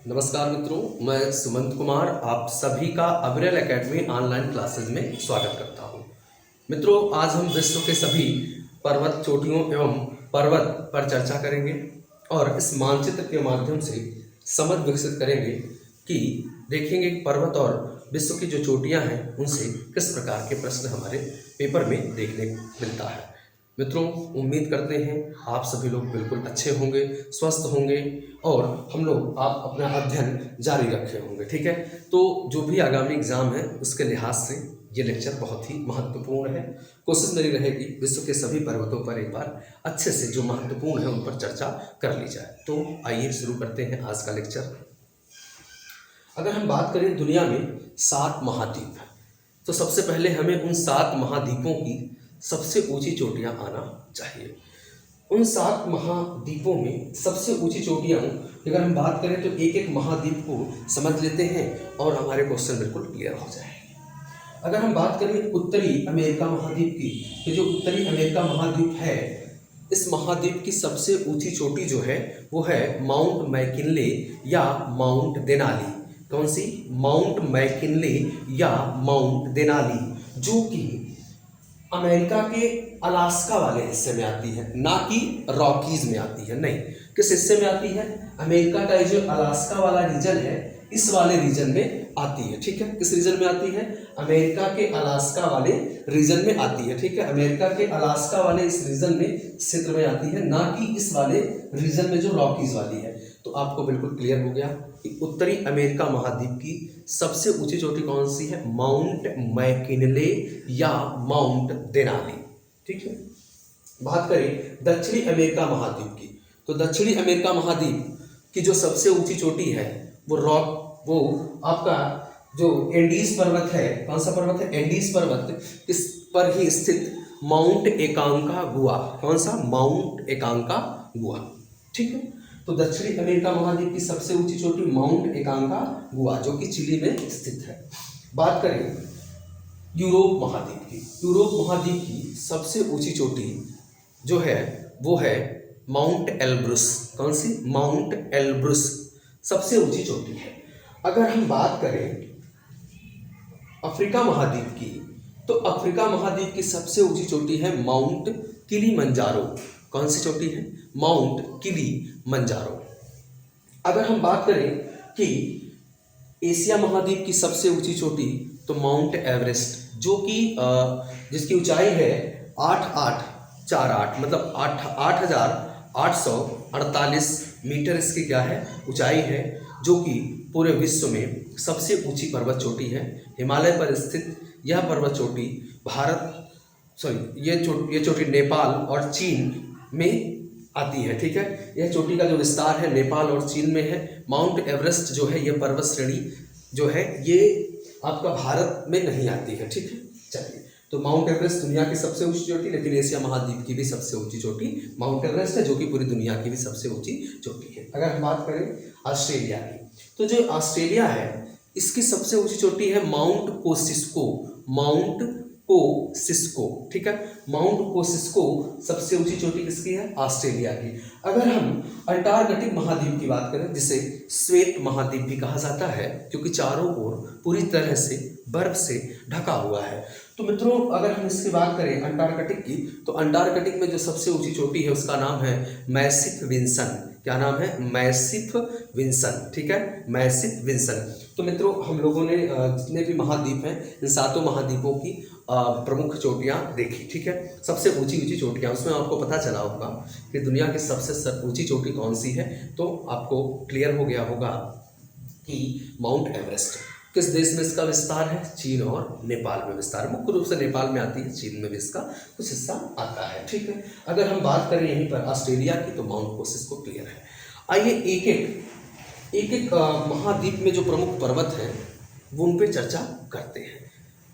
नमस्कार मित्रों, मैं सुमंत कुमार आप सभी का अबरेल एकेडमी ऑनलाइन क्लासेज में स्वागत करता हूं। मित्रों, आज हम विश्व के सभी पर्वत चोटियों एवं पर्वत पर चर्चा करेंगे और इस मानचित्र के माध्यम से समझ विकसित करेंगे कि देखेंगे पर्वत और विश्व की जो चोटियां हैं उनसे किस प्रकार के प्रश्न हमारे पेपर में देखने को मिलता है। मित्रों, उम्मीद करते हैं आप सभी लोग बिल्कुल अच्छे होंगे, स्वस्थ होंगे और हम लोग आप अपना अध्ययन जारी रखे होंगे। ठीक है, तो जो भी आगामी एग्जाम है उसके लिहाज से ये लेक्चर बहुत ही महत्वपूर्ण है। कोशिश मेरी रहेगी विश्व के सभी पर्वतों पर एक बार अच्छे से जो महत्वपूर्ण है उन पर चर्चा कर ली जाए। तो आइए शुरू करते हैं आज का लेक्चर। अगर हम बात करें दुनिया में 7 महाद्वीप हैं, तो सबसे पहले हमें उन 7 महाद्वीपों की सबसे ऊंची चोटियां आना चाहिए। उन 7 महाद्वीपों में सबसे ऊंची चोटियां अगर हम बात करें तो एक एक महाद्वीप को समझ लेते हैं और हमारे क्वेश्चन बिल्कुल क्लियर हो जाएंगे। अगर हम बात करें उत्तरी अमेरिका महाद्वीप की, तो जो उत्तरी अमेरिका महाद्वीप है, इस महाद्वीप की सबसे ऊंची चोटी जो है वो है माउंट मैकिनले या माउंट देनाली। कौन सी? माउंट मैकिनले या माउंट देनाली, जो कि अमेरिका के अलास्का वाले हिस्से में आती है, ना कि रॉकीज में आती है। नहीं, किस हिस्से में आती है? अमेरिका का जो अलास्का वाला रीजन है इस वाले रीजन में आती है। ठीक है, किस रीजन में आती है? अमेरिका के अलास्का वाले रीजन में आती है। ठीक है, अमेरिका के अलास्का वाले इस रीजन में क्षेत्र में आती है, ना कि इस वाले रीजन में जो रॉकीज वाली है। तो आपको बिल्कुल क्लियर हो गया कि उत्तरी अमेरिका महाद्वीप की सबसे ऊंची चोटी कौन सी है? माउंट मैकिनले या माउंट देनाली। ठीक है, बात करें दक्षिणी अमेरिका महाद्वीप की, तो दक्षिणी अमेरिका महाद्वीप की जो सबसे ऊंची चोटी है वो आपका जो एंडीज पर्वत है। कौन सा पर्वत है? एंडीज पर्वत। इस पर ही स्थित माउंट एकांकागुआ। कौन सा? माउंट एकांकागुआ। ठीक है, तो दक्षिणी अमेरिका महाद्वीप की सबसे ऊंची चोटी माउंट एकांकागुआ जो कि चिली में स्थित है। बात करें यूरोप महाद्वीप की, यूरोप महाद्वीप की सबसे ऊंची चोटी जो है वो है माउंट एल्ब्रुस। कौन सी? माउंट एल्ब्रुस सबसे ऊंची चोटी है। अगर हम बात करें अफ्रीका महाद्वीप की, तो अफ्रीका महाद्वीप की सबसे ऊंची चोटी है माउंट किलिमंजारो। कौन सी चोटी है? Mount Kilimanjaro. अगर हम बात करें कि एशिया महाद्वीप की सबसे ऊंची चोटी, तो माउंट एवरेस्ट, जो कि जिसकी ऊंचाई है 8848, मतलब 8848 मीटर इसकी क्या है? ऊंचाई है, जो कि पूरे विश्व में सबसे ऊंची पर्वत चोटी है। हिमालय पर स्थित यह पर्वत चोटी ये चोटी नेपाल और चीन में आती है। ठीक है, यह चोटी का जो विस्तार है नेपाल और चीन में है। माउंट एवरेस्ट जो है यह पर्वत श्रेणी जो है ये आपका भारत में नहीं आती है। ठीक है, चलिए, तो माउंट एवरेस्ट दुनिया की सबसे ऊंची चोटी, लेकिन एशिया महाद्वीप की भी सबसे ऊंची चोटी माउंट एवरेस्ट है, जो कि पूरी दुनिया की भी सबसे ऊंची चोटी है। अगर हम बात करें ऑस्ट्रेलिया की, तो जो ऑस्ट्रेलिया है इसकी सबसे ऊंची चोटी है माउंट कोसिस्को। माउंट कोसिस्को। ठीक है, माउंट कोसिस्को सबसे ऊंची चोटी किसकी है? ऑस्ट्रेलिया की। अगर हम अंटार्कटिक महाद्वीप की बात करें, जिसे श्वेत महाद्वीप भी कहा जाता है, क्योंकि चारों ओर पूरी तरह से बर्फ से ढका हुआ है। तो मित्रों, अगर हम इसकी बात करें अंटार्कटिक की, तो अंटार्कटिक में जो सबसे ऊंची चोटी है उसका नाम है मैसिफ विंसन। क्या नाम है? Massif Vinson. ठीक है, मैसिफ विंसन। तो मित्रों, हम लोगों ने जितने भी महाद्वीप हैं इन 7 महाद्वीपों की प्रमुख चोटियां देखी। ठीक है, सबसे ऊंची चोटियां, उसमें आपको पता चला होगा कि दुनिया की सबसे ऊंची चोटी कौन सी है। तो आपको क्लियर हो गया होगा कि माउंट एवरेस्ट। किस देश में इसका विस्तार है? चीन और नेपाल में विस्तार, मुख्य रूप से नेपाल में आती है, चीन में भी इसका कुछ हिस्सा आता है। ठीक है, अगर हम बात करें यहीं पर ऑस्ट्रेलिया की, तो माउंट कोसिस्को क्लियर है। आइए एक एक महाद्वीप में जो प्रमुख पर्वत हैं वो उन पर चर्चा करते हैं।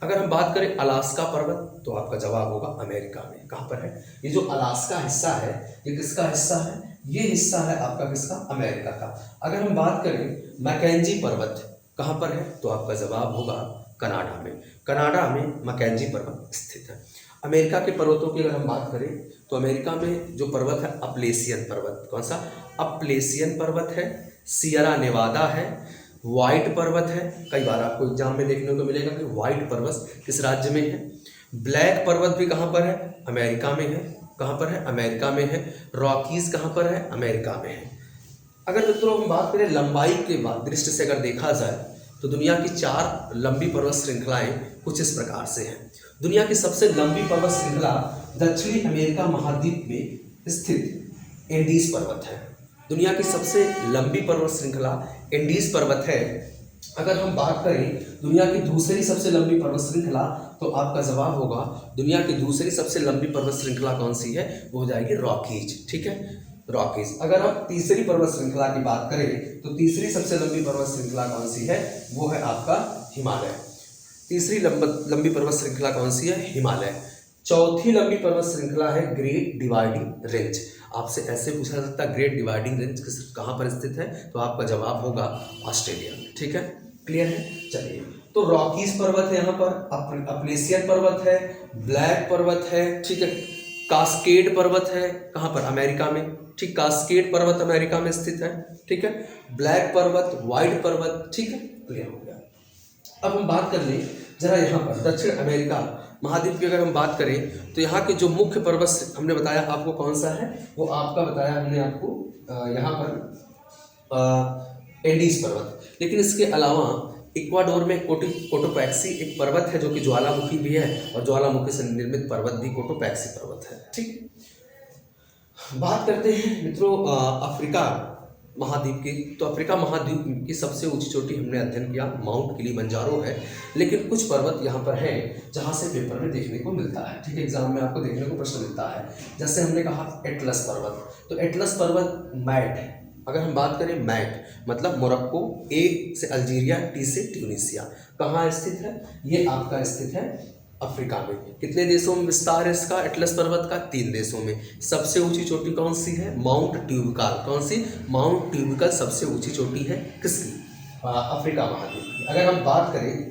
अगर हम बात करें अलास्का पर्वत, तो आपका जवाब होगा अमेरिका में। कहाँ पर है? ये जो अलास्का हिस्सा है ये किसका हिस्सा है? ये हिस्सा है आपका किसका? अमेरिका का। अगर हम बात करें मैकेंजी पर्वत कहाँ पर है, तो आपका जवाब होगा कनाडा में। कनाडा में मैकेंजी पर्वत स्थित है। अमेरिका के पर्वतों की अगर हम बात करें, तो अमेरिका में जो पर्वत है अपलेशियन पर्वत। कौन सा? अपलेशियन पर्वत है। सियरा नेवादा है, व्हाइट पर्वत है, कई बार आपको एग्जाम में देखने को मिलेगा कि व्हाइट पर्वत किस राज्य में है। ब्लैक पर्वत भी कहाँ पर है, अमेरिका में है। कहाँ पर है, अमेरिका में है। रॉकीज कहाँ पर है, अमेरिका में है। अगर मित्रों हम बात करें लंबाई के दृष्टि से अगर देखा जाए तो दुनिया की 4 लंबी पर्वत श्रृंखलाएं कुछ इस प्रकार से हैं। दुनिया की सबसे लंबी पर्वत श्रृंखला दक्षिणी अमेरिका महाद्वीप में स्थित एंडीज पर्वत है। दुनिया की सबसे लंबी पर्वत श्रृंखला एंडीज पर्वत है। अगर हम बात करें दुनिया की दूसरी सबसे लंबी पर्वत श्रृंखला, तो आपका जवाब होगा दुनिया की दूसरी सबसे लंबी पर्वत श्रृंखला कौन सी है, वो हो जाएगी रॉकीज। ठीक है, रॉकीज। अगर हम तीसरी पर्वत श्रृंखला की बात करें तो तीसरी सबसे लंबी पर्वत श्रृंखला कौन सी है, वो है आपका हिमालय। तीसरी लंबी पर्वत श्रृंखला कौन सी है, हिमालय। चौथी लंबी पर्वत श्रृंखला है ग्रेट डिवाइडिंग रेंज। आपसे ऐसे पूछा जा सकता है ग्रेट डिवाइडिंग रेंज कहाँ पर स्थित है, तो आपका जवाब होगा ऑस्ट्रेलिया में। ठीक है, क्लियर है। चलिए, तो रॉकीज पर्वत है यहाँ पर, अपलेशियन पर्वत है, ब्लैक पर्वत है, ठीक है, कास्केड पर्वत है कहाँ पर, अमेरिका में। ठीक, कास्केड पर्वत अमेरिका में स्थित है। ठीक है, ब्लैक पर्वत, व्हाइट पर्वत। ठीक है, क्लियर हो गया। अब हम बात कर लें जरा यहाँ पर दक्षिण अमेरिका महाद्वीप की अगर हम बात करें तो यहाँ के जो मुख्य पर्वत हमने बताया आपको कौन सा है, वो आपका बताया हमने आपको यहाँ पर एंडीज पर्वत। लेकिन इसके अलावा इक्वाडोर में कोटोपैक्सी एक पर्वत है जो कि ज्वालामुखी भी है, और ज्वालामुखी से निर्मित पर्वत भी कोटोपैक्सी पर्वत है। ठीक, बात करते हैं मित्रों अफ्रीका महाद्वीप की। तो अफ्रीका महाद्वीप की सबसे ऊंची चोटी हमने अध्ययन किया माउंट किलिमंजारो है, लेकिन कुछ पर्वत यहाँ पर हैं जहाँ से पेपर में देखने को मिलता है। ठीक है, एग्जाम में आपको देखने को प्रश्न मिलता है। जैसे हमने कहा एटलस पर्वत, तो एटलस पर्वत मैट है। अगर हम बात करें मैट मतलब मोरक्को, ए से अल्जीरिया, टी से ट्यूनीसिया, कहाँ स्थित है, ये आपका स्थित है अफ्रीका में। कितने देशों में विस्तार है इसका एटलस पर्वत का, 3 देशों में। सबसे ऊंची चोटी कौन सी है, माउंट ट्यूबिकल। कौन सी, माउंट ट्यूबिकल सबसे ऊंची चोटी है किसकी, अफ्रीका महाद्वीप की। अगर हम बात करें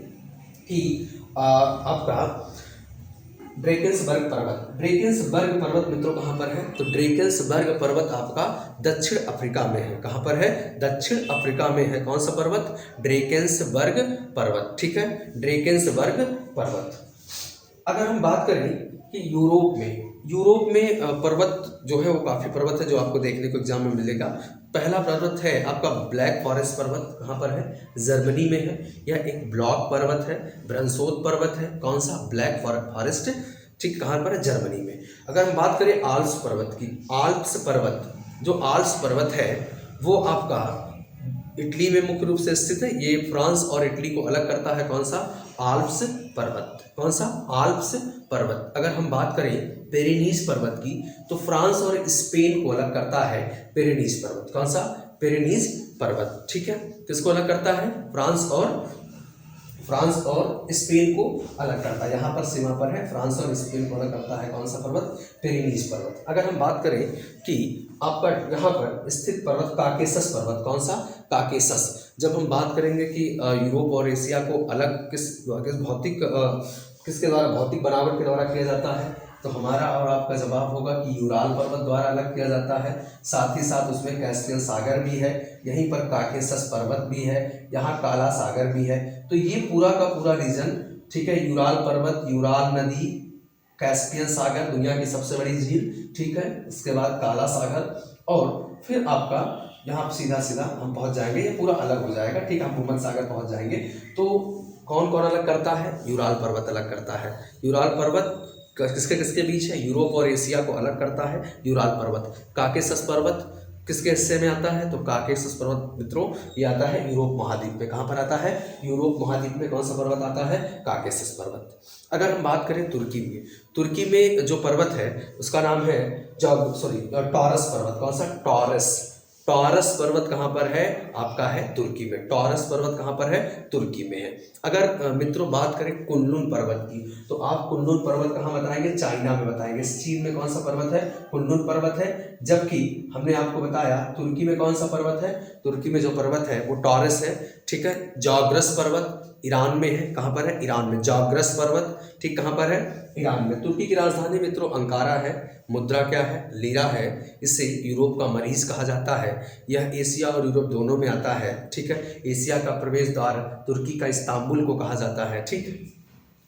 कि आपका ड्रेकेंसबर्ग पर्वत, ड्रेकेंसबर्ग पर्वत मित्रों कहाँ पर है, तो ड्रेकेंसबर्ग पर्वत आपका दक्षिण अफ्रीका में है। कहाँ पर है, दक्षिण अफ्रीका में है। कौन सा पर्वत, ड्रेकेंसबर्ग पर्वत। ठीक है, ड्रेकेंसबर्ग पर्वत। अगर हम बात करें कि यूरोप में पर्वत जो है वो काफ़ी पर्वत है जो आपको देखने को एग्जाम में मिलेगा। पहला पर्वत है आपका ब्लैक फॉरेस्ट पर्वत, कहाँ पर है, जर्मनी में है। यह एक ब्लॉक पर्वत है। ब्रंसोत पर्वत है, कौन सा, ब्लैक फॉरेस्ट। ठीक, कहाँ पर है, जर्मनी में। अगर हम बात करें आल्प्स पर्वत की, आल्प्स पर्वत, जो आल्प्स पर्वत है वो आपका इटली में मुख्य रूप से स्थित है। ये फ्रांस और इटली को अलग करता है। कौन सा, आल्प्स पर्वत। कौन सा, आल्प्स पर्वत। अगर हम बात करें पेरेनीज पर्वत की, तो फ्रांस और स्पेन को अलग करता है पेरेनीज पर्वत। कौन सा, पेरेनीज पर्वत। ठीक है, किसको अलग करता है, फ्रांस और स्पेन को अलग करता है। यहाँ पर सीमा पर है, फ्रांस और स्पेन को अलग करता है कौन सा पर्वत, पेरेनीज पर्वत। अगर हम बात करें कि आपका यहाँ पर स्थित पर्वत काकेसस पर्वत, कौन सा, काकेसस। जब हम बात करेंगे कि यूरोप और एशिया को अलग किसके द्वारा, भौतिक बनावट के द्वारा किया जाता है, तो हमारा और आपका जवाब होगा कि यूराल पर्वत द्वारा अलग किया जाता है। साथ ही साथ उसमें कैस्पियन सागर भी है, यहीं पर काकेसस पर्वत भी है, यहाँ काला सागर भी है। तो ये पूरा का पूरा रीजन, ठीक है, यूराल पर्वत, यूराल नदी, कैस्पियन सागर दुनिया की सबसे बड़ी झील, ठीक है, इसके बाद काला सागर, और फिर आपका यहाँ सीधा सीधा हम पहुँच जाएंगे, ये पूरा अलग हो जाएगा। ठीक, हम भूमध्य सागर पहुँच जाएंगे। तो कौन कौन अलग करता है, यूराल पर्वत अलग करता है। यूराल पर्वत किसके किसके बीच है, यूरोप और एशिया को अलग करता है यूराल पर्वत। काकेसस पर्वत किसके हिस्से में आता है, तो काकेसस पर्वत मित्रों ये आता है यूरोप महाद्वीप में। कहाँ पर आता है, यूरोप महाद्वीप में। कौन सा पर्वत आता है, काकेसस पर्वत। अगर हम बात करें तुर्की में जो पर्वत है उसका नाम है टॉरस पर्वत। कौन सा, टॉरस पर्वत कहाँ पर है, आपका है तुर्की में। टॉरस पर्वत कहाँ पर है, तुर्की में है। अगर मित्रों बात करें कुनलुन पर्वत की, तो आप कुनलुन पर्वत कहाँ बताएंगे, चाइना में बताएंगे। चीन में कौन सा पर्वत है, कुनलुन पर्वत है। जबकि हमने आपको बताया तुर्की में कौन सा पर्वत है, तुर्की में जो पर्वत है वो टॉरस है। ठीक है, जॉग्रस पर्वत, ईरान में है। कहाँ पर है? ईरान में। जाग्रस पर्वत, ठीक, कहाँ पर है? ईरान में। तुर्की की राजधानी मित्रों अंकारा है। मुद्रा क्या है? लीरा है। इसे यूरोप का मरीज कहा जाता है। यह एशिया और यूरोप दोनों में आता है, ठीक है। एशिया का प्रवेश द्वार तुर्की का इस्तांबुल को कहा जाता है, ठीक।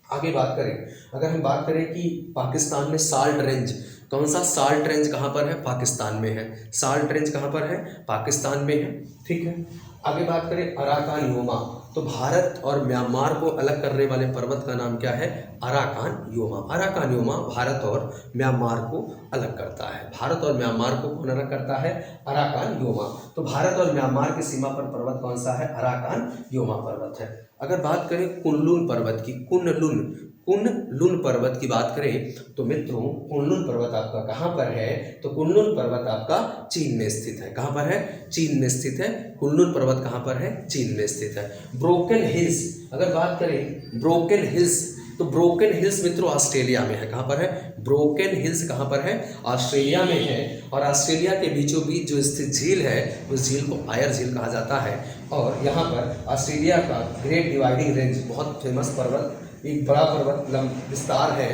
आगे बात करें, अगर हम बात करें कि पाकिस्तान में साल्ट रेंज, कौन सा साल्ट रेंज कहाँ पर है? पाकिस्तान में है। साल्ट रेंज कहाँ पर है? पाकिस्तान में है, ठीक है। आगे बात करें अराकान योमा, तो भारत और म्यांमार को अलग करने वाले पर्वत का नाम क्या है? Arakan Yoma. Arakan Yoma Bharat और म्यांमार को अलग करता है। भारत और म्यांमार को कौन अलग करता है? Arakan Yoma. तो भारत और म्यांमार की सीमा पर पर्वत कौन सा है? अराकान योमा पर्वत है। अगर बात करें कुनलुन पर्वत की, कुनलुन पर्वत की बात करें तो मित्रों कुनलुन पर्वत आपका कहाँ पर है? तो कुनलुन पर्वत आपका चीन में स्थित है। कहाँ पर है? चीन में स्थित है। कुनलुन पर्वत कहाँ पर है? चीन में स्थित है। ब्रोकन हिल्स, अगर बात करें ब्रोकन हिल्स, तो ब्रोकन हिल्स मित्रों ऑस्ट्रेलिया में है। कहाँ पर है? ब्रोकन हिल्स कहाँ पर है? ऑस्ट्रेलिया में है। और ऑस्ट्रेलिया के बीचों बीच जो स्थित झील है उस झील को आयर झील कहा जाता है। और यहाँ पर ऑस्ट्रेलिया का ग्रेट डिवाइडिंग रेंज, बहुत फेमस पर्वत, एक बड़ा पर्वत विस्तार है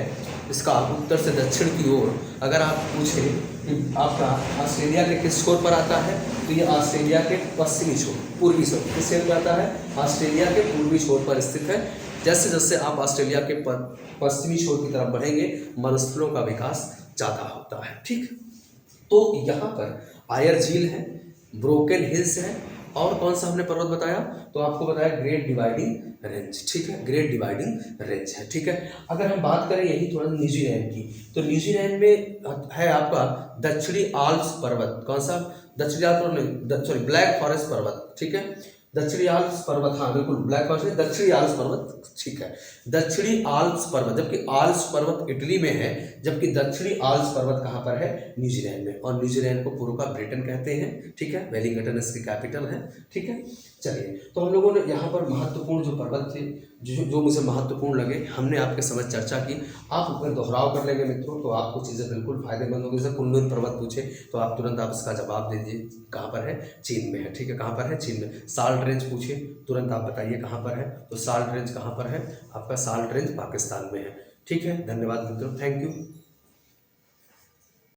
इसका उत्तर से दक्षिण की ओर। अगर आप पूछें कि आपका ऑस्ट्रेलिया के किस छोर पर आता है, तो ये ऑस्ट्रेलिया के पश्चिमी छोर, पूर्वी छोर, किस छोर पर आता है? ऑस्ट्रेलिया के पूर्वी छोर पर स्थित है। जैसे जैसे आप ऑस्ट्रेलिया के पश्चिमी छोर की तरफ बढ़ेंगे मरुस्थलों का विकास ज़्यादा होता है, ठीक। तो यहाँ पर आयर झील है, ब्रोकन हिल्स है, और कौन सा हमने पर्वत बताया? तो आपको बताया ग्रेट डिवाइडिंग रेंज, ठीक है। ग्रेट डिवाइडिंग रेंज है, ठीक है। अगर हम बात करें यही थोड़ा न्यूजीलैंड की, तो न्यूजीलैंड में है आपका दक्षिणी आल्प्स पर्वत। कौन सा? दक्षिणी आल्प्स, सॉरी, ब्लैक फॉरेस्ट पर्वत, ठीक है। दक्षिणी आल्प्स पर्वत, हाँ बिल्कुल, ब्लैक फॉरेस्ट नहीं, दक्षिणी आल्प्स पर्वत, ठीक है। दक्षिणी आल्प्स पर्वत, जबकि आल्प्स पर्वत इटली में है, जबकि दक्षिणी आल्प्स पर्वत कहाँ पर है? न्यूजीलैंड में। और न्यूजीलैंड को पूर्व का ब्रिटेन कहते हैं, ठीक है। वेलिंगटन इसकी कैपिटल है, ठीक है। चलिए, तो हम लोगों ने यहाँ पर महत्वपूर्ण जो पर्वत थे, जो मुझे महत्वपूर्ण लगे, हमने आपके समझ चर्चा की। आप अगर दोहराव कर लेंगे मित्रों तो आपको चीज़ें बिल्कुल फायदेमंद होगी। जैसे कुनलुन पर्वत पूछे तो आप तुरंत आप इसका जवाब दे दीजिए, कहाँ पर है? चीन में है, ठीक है। कहाँ पर है? चीन में। साल्ट रेंज पूछिए, तुरंत आप बताइए कहाँ पर है? तो साल्ट रेंज कहाँ पर है? आपका साल्ट रेंज पाकिस्तान में है, ठीक है। धन्यवाद मित्रों, थैंक यू।